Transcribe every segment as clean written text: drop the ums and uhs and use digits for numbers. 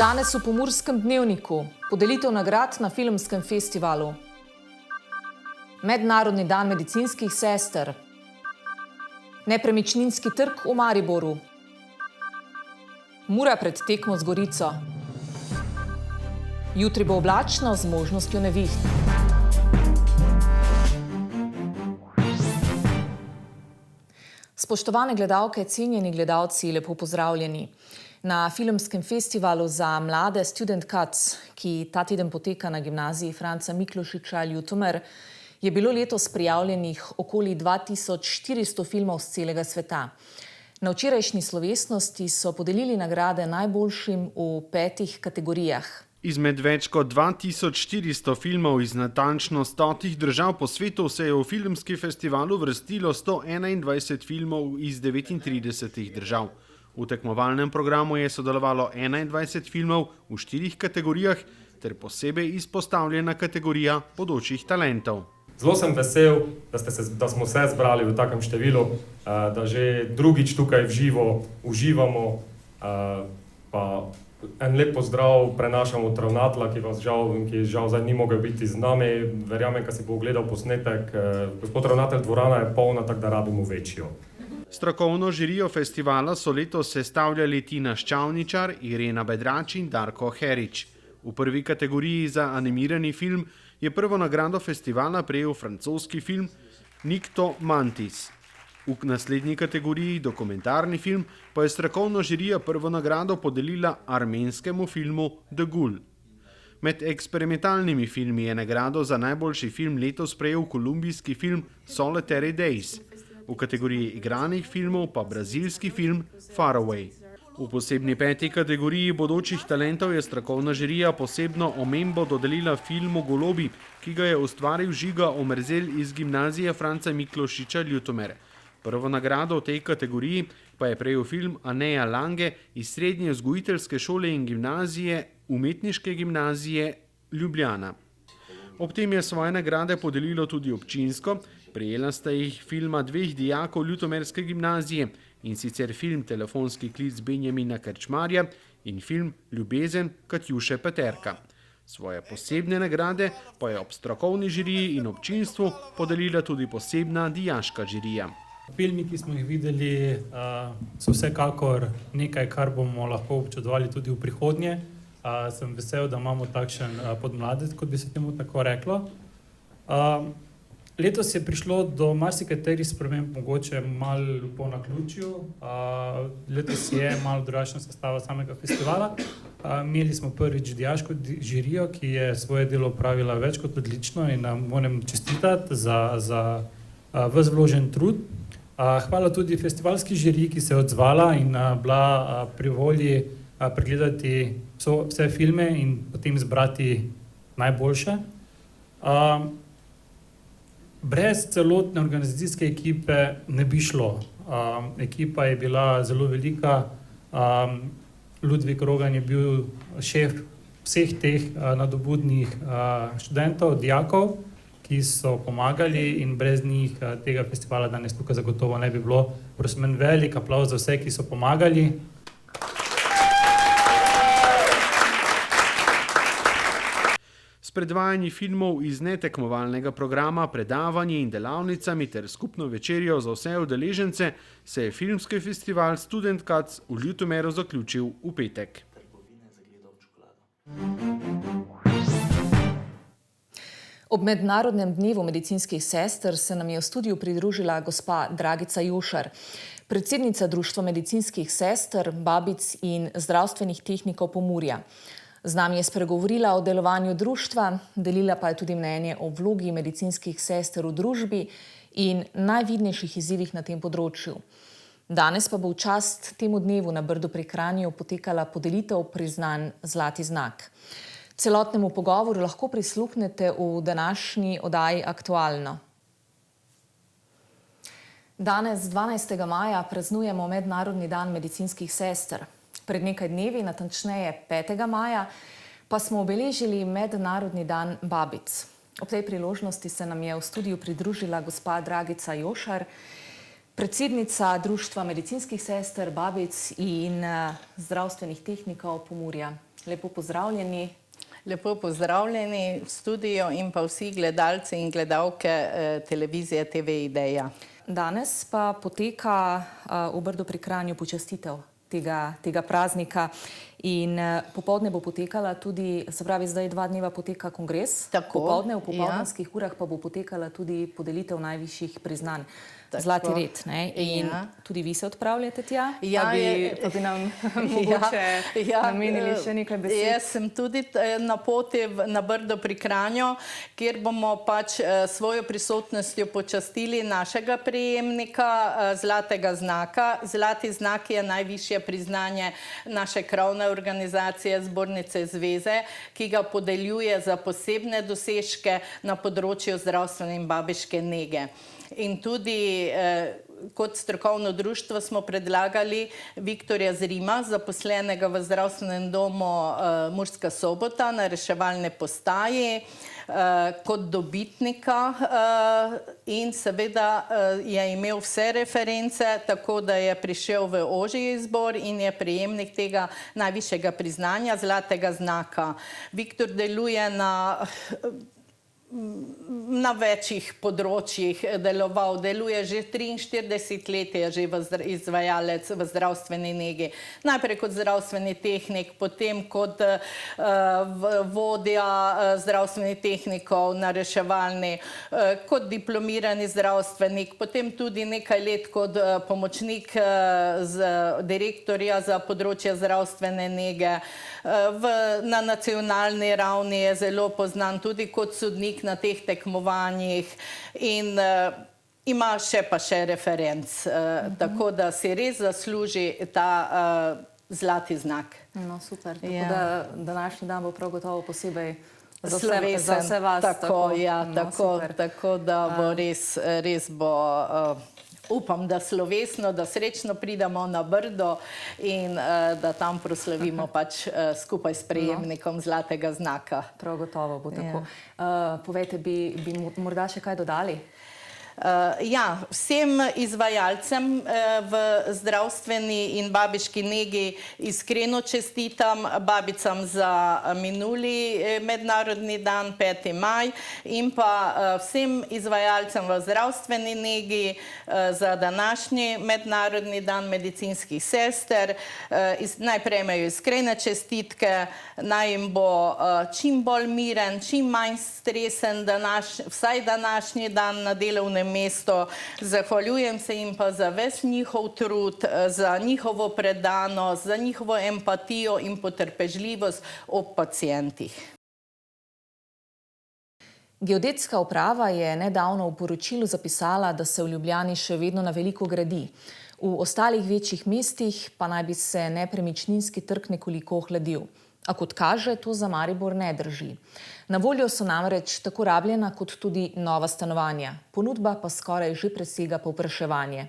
Danes v Pomurskem dnevniku podelitev nagrad na filmskem festivalu. Mednarodni dan medicinskih sester. Nepremičninski trg v Mariboru. Mura pred tekmo z Gorico. Jutri bo oblačno z možnostjo neviht. Spoštovane gledalke, cenjeni gledalci, lepo pozdravljeni. Na filmskem festivalu za mlade Student Cuts, ki ta teden poteka na gimnaziji Franca Miklošiča Ljutomer, je bilo letos prijavljenih okoli 2400 filmov z celega sveta. Na včerajšnji slovesnosti so podelili nagrade najboljšim v 5 kategorijah. Izmed več kot 2400 filmov iz natančno 100 držav po svetu se je v filmski festival uvrstilo 121 filmov iz 39 držav. V tekmovalnem programu je sodelovalo 21 filmov v 4 kategorijah ter posebej izpostavljena kategorija bodočih talentov. Zelo sem vesel, da smo se zbrali v takem številu, da že drugič tukaj v živo uživamo, pa en lep pozdrav prenašamo od ravnatelja, ki žal zdaj ni mogel biti z nami. Verjamem, ko si bo ogledal posnetek, gospod ravnatelj, dvorana je polna, tako da rabimo večjo. Strokovno žirijo festivala so letos sestavljali Tina Ščavničar, Irena Bedrač in Darko Herič. V prvi kategoriji za animirani film je prvo nagrado festivala prejel francoski film Nikto Mantis. V naslednji kategoriji dokumentarni film pa je strokovno žirija prvo nagrado podelila armenskemu filmu The Ghoul. Med eksperimentalnimi filmi je nagrado za najboljši film letos prejel kolumbijski film Solitary Days. V kategoriji igranih filmov pa brazilski film Far Away. V posebni 5. kategoriji bodočih talentov je strokovna žirija posebno omembo dodelila filmu Golobi, ki ga je ustvaril Žiga Omerzel iz gimnazije Franca Miklošiča Ljutomer. Prvo nagrado v tej kategoriji pa je prejel film Aneja Lange iz srednje vzgojiteljske šole in gimnazije Umetniške gimnazije Ljubljana. Ob tem je svoje nagrade podelilo tudi občinsko, prejela sta jih filma 2 dijakov Ljutomerske gimnazije, in sicer film Telefonski klic Benjamina Krčmarja in film Ljubezen Katjuše Peterka. Svoje posebne nagrade pa je ob strokovni žiriji in občinstvu podelila tudi posebna dijaška žirija. Filmi, ki smo jih videli, so vsekakor nekaj, kar bomo lahko občudovali tudi v prihodnje. Sem vesel, da imamo takšen podmladek, kot bi se temu tako reklo. Letos je prišlo do marsikaterih sprememb, mogoče malo po naključju. Letos je malo drugačna sestava samega festivala. Imeli smo prvič dijaško žirijo, ki je svoje delo opravila več kot odlično in moram čestitati za ves vložen trud. Hvala tudi festivalski žiriji, ki se je odzvala in bila pri volji pregledati vse filme in potem izbrati najboljše. Brez celotne organizacijske ekipe ne bi šlo. Ekipa je bila zelo velika. Ludvik Rogan je bil šef vseh teh nadobudnih študentov, dijakov, ki so pomagali in brez njih tega festivala danes tukaj zagotovo ne bi bilo. Prosim, en velik aplavz za vse, ki so pomagali. S predvajanji filmov iz netekmovalnega programa, predavanji in delavnicami ter skupno večerjo za vse udeležence se je filmski festival Student Cuts v Ljutomeru zaključil v petek. Ob Mednarodnem dnevu medicinskih sester se nam je v studiu pridružila gospa Dragica Jošar, predsednica Društva medicinskih sester, babic in zdravstvenih tehnikov Pomurja. Z nami je spregovorila o delovanju društva, delila pa je tudi mnenje o vlogi medicinskih sester v družbi in najvidnejših izzivih na tem področju. Danes pa bo v čast temu dnevu na Brdu pri Kranju potekala podelitev priznanj Zlati znak. Celotnemu pogovoru lahko prisluhnete v današnji oddaji Aktualno. Danes, 12. maja, praznujemo Mednarodni dan medicinskih sester. Pred nekaj dnevi, natančneje 5. maja, pa smo obeležili Mednarodni dan babic. Ob tej priložnosti se nam je v studiu pridružila gospa Dragica Jošar, Predsednica Društva medicinskih sester, babic in zdravstvenih tehnikov Pomurja. Lepo pozdravljeni. Lepo pozdravljeni v studiu in pa vsi gledalci in gledalke televizije TV Ideja. Danes pa poteka v Brdu pri Kranju počastitev tega praznika in popoldne bo potekala tudi, se pravi, zdaj 2 dneva poteka kongres. Popoldne, v popoldanskih urah pa bo potekala tudi podelitev najvišjih priznanj. Zlati red, ne? In tudi vi se odpravljate tja? Pa bi nam mogoče namenili še nekaj besed. Jaz sem tudi na poti na Brdo pri Kranju, kjer bomo pač svojo prisotnostjo počastili našega prejemnika zlatega znaka. Zlati znak je najvišje priznanje naše krovne organizacije Zbornice zveze, ki ga podeljuje za posebne dosežke na področju zdravstvene in babiške nege. In tudi kot strokovno društvo smo predlagali Viktorja Zrima, zaposlenega v zdravstvenem domu Murska Sobota na reševalni postaji, kot dobitnika in seveda je imel vse reference, tako da je prišel v ožji izbor in je prejemnik tega najvišjega priznanja zlatega znaka. Viktor deluje na večjih področjih deloval. Deluje že 43 let, je že izvajalec v zdravstveni negi. Najprej kot zdravstveni tehnik, potem kot vodja zdravstvenih tehnikov na reševalni, kot diplomirani zdravstvenik, potem tudi nekaj let kot pomočnik direktorja za področje zdravstvene nege. Na nacionalni ravni je zelo poznan tudi kot sodnik na teh tekmovanjih in ima še referenc, tako da si res zasluži ta zlati znak. No, super. Tako da današnji dan bo prav gotovo posebej za vse vas. Tako da bo res bo... Upam, da slovesno, da srečno pridemo na Brdo in da tam proslavimo pač skupaj s prejemnikom zlatega znaka. Prav gotovo bo tako. Povejte, bi morda še kaj dodali? Vsem izvajalcem v zdravstveni in babiški negi iskreno čestitam, babicam za minuli mednarodni dan, 5. maj, in pa vsem izvajalcem v zdravstveni negi za današnji mednarodni dan medicinskih sester. Naj prejmejo iskrene čestitke, naj jim bo čim bolj miren, čim manj stresen, vsaj današnji dan na delovnem mesto. Zahvaljujem se jim pa za ves njihov trud, za njihovo predanost, za njihovo empatijo in potrpežljivost ob pacientih. Geodetska uprava je nedavno v poročilu zapisala, da se v Ljubljani še vedno na veliko gradi. V ostalih večjih mestih pa naj bi se nepremičninski trg nekoliko ohladil. A kot kaže, to za Maribor ne drži. Na voljo so namreč tako rabljena kot tudi nova stanovanja. Ponudba pa skoraj že presega povpraševanje.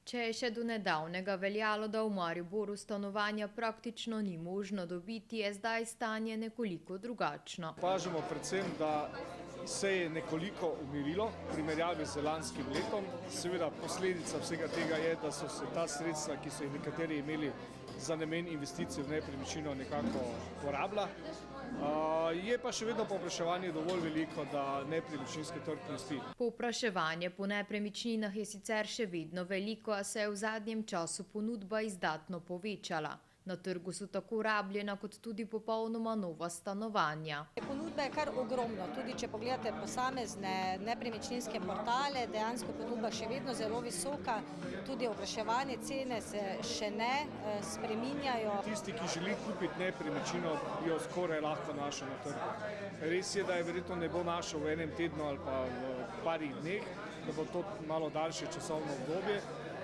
Če je še do nedavnega veljalo, da v Mariboru stanovanja praktično ni možno dobiti, je zdaj stanje nekoliko drugačno. Opažamo predvsem, da se je nekoliko umirilo v primerjavi z lanskim letom. Seveda posledica vsega tega je, da so se ta sredstva, ki so jih nekateri imeli za namen investicij v nepremičnino, nekako porabila. Je pa še vedno povpraševanje dovolj veliko, da nepremičninski trg ne spi. Povpraševanje po nepremičninah je sicer še vedno veliko, a se je v zadnjem času ponudba izdatno povečala. Na trgu so tako rabljena kot tudi popolnoma nova stanovanja. Ponudba je kar ogromno, tudi če pogledate posamezne nepremičninske portale, dejansko ponudba še vedno zelo visoka, tudi opraševanje cene se še ne spreminjajo. Tisti, ki želi kupiti nepremičnino, jo skoraj lahko našel na trgu. Res je, da je verjetno ne bo našel v enem tednu ali pa v parih dneh, da bo to malo daljše časovno obdobje.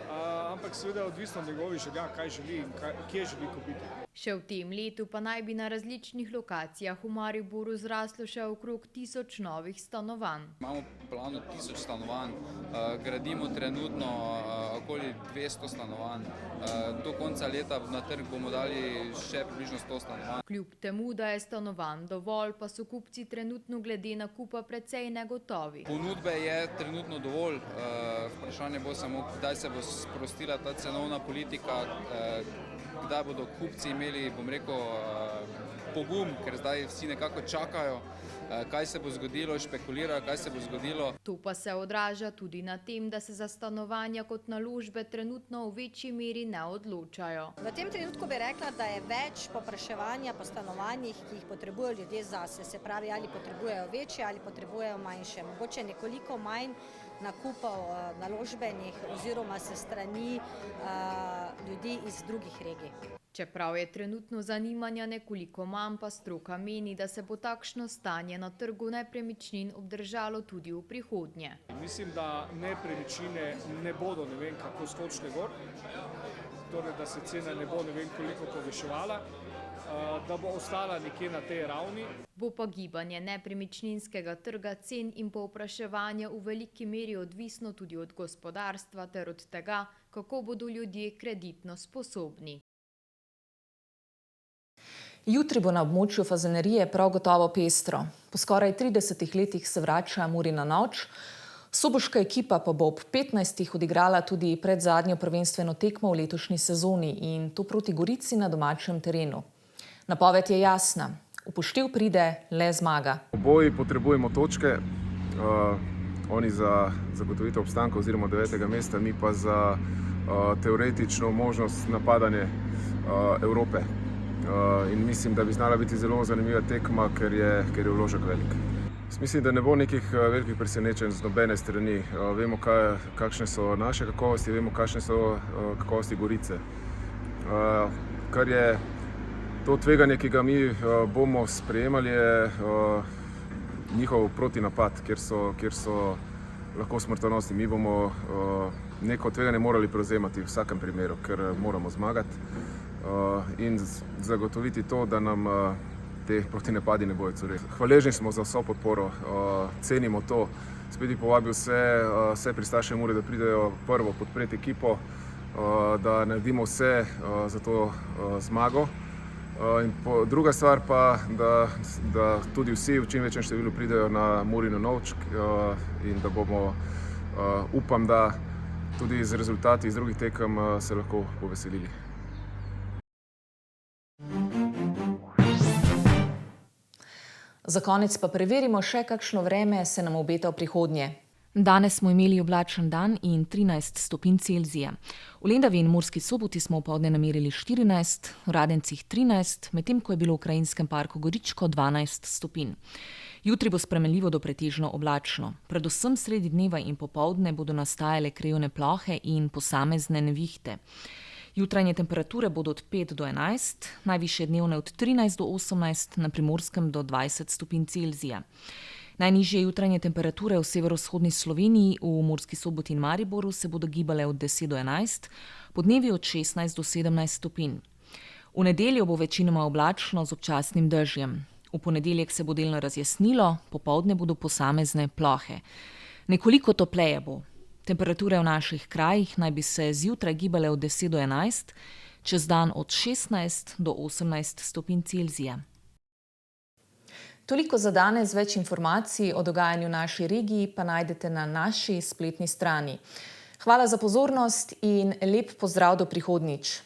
Ampak seveda je odvisno od njegovih želja, kaj želi in kje želi kupiti. Še v tem letu pa naj bi na različnih lokacijah v Mariboru zraslo še okrog 1000 novih stanovanj. Imamo v planu 1000 stanovanj, gradimo trenutno okoli 200 stanovanj. Do konca leta na trg bomo dali še približno 100 stanovanj. Kljub temu, da je stanovanj dovolj, pa so kupci trenutno glede nakupa precej negotovi. Ponudbe je trenutno dovolj, vprašanje bo samo, kdaj se bo sprostila ta cenovna politika, kdaj bodo kupci imeli, bom rekel, pogum, ker zdaj vsi nekako čakajo, kaj se bo zgodilo, špekulirajo, kaj se bo zgodilo. To pa se odraža tudi na tem, da se za stanovanja kot naložbe trenutno v večji meri ne odločajo. V tem trenutku bi rekla, da je več povpraševanja po stanovanjih, ki jih potrebujejo ljudje zase. Se pravi, ali potrebujejo večje ali potrebujejo manjše. Mogoče nekoliko manj nakupov naložbenih oziroma se strani ljudi iz drugih regij. Čeprav je trenutno zanimanja nekoliko manj, pa stroka meni, da se bo takšno stanje na trgu nepremičnin obdržalo tudi v prihodnje. Mislim, da nepremičnine ne bodo ne vem kako skočile gor, torej da se cena ne bo ne vem koliko povečevala, da bo ostala nekje na tej ravni. Bo pa gibanje nepremičninskega trga cen in povpraševanja v veliki meri odvisno tudi od gospodarstva ter od tega, kako bodo ljudje kreditno sposobni. Jutri bo na območju Fazanerije prav gotovo pestro. Po skoraj 30 letih se vrača Murina noč. Soboška ekipa pa bo ob 15. odigrala tudi predzadnjo prvenstveno tekmo v letošnji sezoni in to proti Gorici na domačem terenu. Napoved je jasna. Upoštev pride le zmaga. Oboji potrebujemo točke, oni za zagotovitev obstanka oziroma 9. mesta, mi pa za teoretično možnost napadanja Evrope. In mislim, da bi znala biti zelo zanimiva tekma, ker je vložek velik. Mislim, da ne bo nekih velikih presenečenj z nobene strani. Vemo, kakšne so naše kakovosti, vemo, kakšne so kakovosti Gorice. Kar je to tveganje, ki ga mi bomo sprejemali, je njihov protinapad, kjer so lahko smrtonosni. Mi bomo neko tveganje morali prevzemati v vsakem primeru, ker moramo zmagati in zagotoviti to, da nam te protinapadi ne bojo curili. Hvaležni smo za vso podporo, cenimo to. Spet bi povabil vse pristaše Mure, da pridejo prvo podpreti ekipo, da naredimo vse za to zmago. In druga stvar pa, da tudi vsi v čim večjem številu pridejo na Murino noč in da bomo, upam, da tudi z rezultati iz drugih tekem se lahko poveselili. Za konec pa preverimo še, kakšno vreme se nam obeta v prihodnje. Danes smo imeli oblačen dan in 13 stopinj Celzija. V Lendavi in Murski Soboti smo opoldne namerili 14, v Radencih 13, medtem ko je bilo v Krajinskem parku Goričko 12 stopinj. Jutri bo spremenljivo do pretežno oblačno. Predvsem sredi dneva in popoldne bodo nastajale krajevne plohe in posamezne nevihte. Jutranje temperature bodo od 5 do 11, najvišje dnevne od 13 do 18, na Primorskem do 20 stopinj Celzija. Najnižje jutranje temperature v severovzhodni Sloveniji, v Murski Soboti in Mariboru se bodo gibale od 10 do 11, podnevi od 16 do 17 stopinj. V nedeljo bo večinoma oblačno z občasnim dežjem. V ponedeljek se bo delno razjasnilo, popoldne bodo posamezne plohe. Nekoliko topleje bo. Temperature v naših krajih naj bi se zjutraj gibale od 10 do 11, čez dan od 16 do 18 stopinj Celzija. Toliko za danes, več informacij o dogajanju v naši regiji pa najdete na naši spletni strani. Hvala za pozornost in lep pozdrav do prihodnjič.